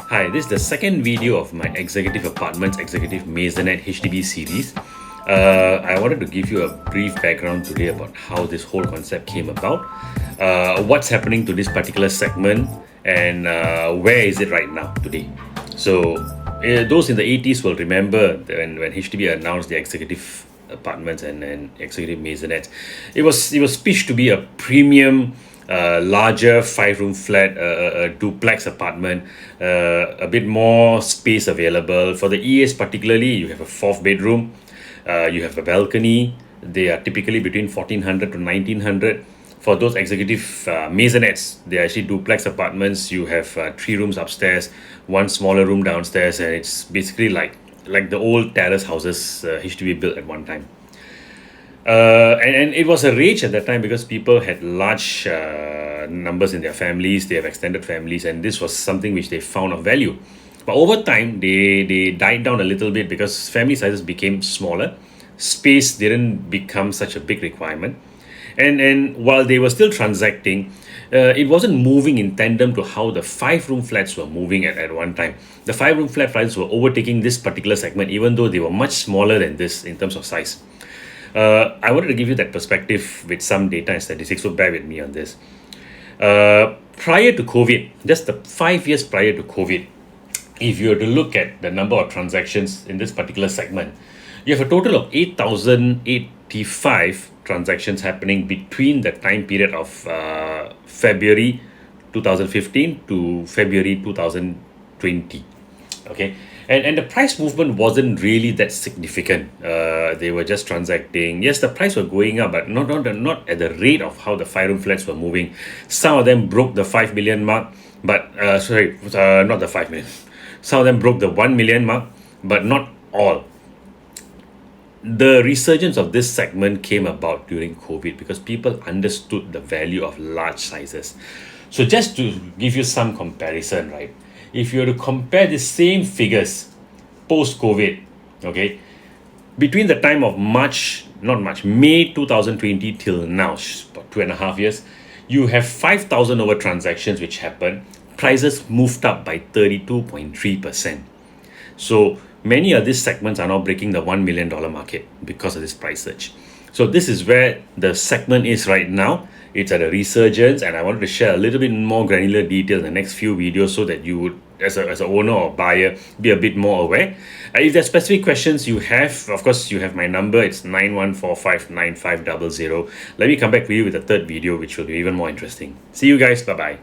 Hi, this is the second video of my Executive Apartments Executive Maisonette HDB series. I wanted to give you a brief background today about how this whole concept came about, what's happening to this particular segment, and where is it right now today. So, those in the 80s will remember when HDB announced the Executive Apartments and Executive Maisonettes. It was pitched to be a premium, larger 5-room flat, a duplex apartment, a bit more space available. For the EAs particularly, you have a 4th bedroom, you have a balcony. They are typically between 1400 to 1900. For those executive maisonettes, they are actually duplex apartments. You have 3 rooms upstairs, 1 smaller room downstairs, and it's basically like the old terrace houses HDB built at one time. And it was a rage at that time because people had large numbers in their families, they have extended families, and this was something which they found of value. But over time, they died down a little bit because family sizes became smaller, space didn't become such a big requirement, and while they were still transacting, it wasn't moving in tandem to how the 5-room flats were moving at one time. The 5-room flat prices were overtaking this particular segment, even though they were much smaller than this in terms of size. I wanted to give you that perspective with some data and statistics, so bear with me on this. Prior to COVID, just the 5 years prior to COVID, if you were to look at the number of transactions in this particular segment, you have a total of 8,085 transactions happening between the time period of February 2015 to February 2020. Okay, and the price movement wasn't really that significant. They were just transacting. Yes, the price were going up, but not at the rate of how the 5-room flats were moving. Some of them broke the 5 million mark, but not the 5 million. Some of them broke the 1 million mark, but not all. The resurgence of this segment came about during COVID because people understood the value of large sizes. So just to give you some comparison, right? If you were to compare the same figures post-COVID, okay, between the time of May 2020 till now, about 2.5 years, you have 5,000 over transactions which happened. Prices moved up by 32.3%. So many of these segments are now breaking the $1 million market because of this price surge. So this is where the segment is right now. It's at a resurgence, and I wanted to share a little bit more granular detail in the next few videos so that you would, as an owner or buyer, be a bit more aware. If there are specific questions you have, of course, you have my number. It's 91459500. Let me come back to you with a third video, which will be even more interesting. See you guys. Bye-bye.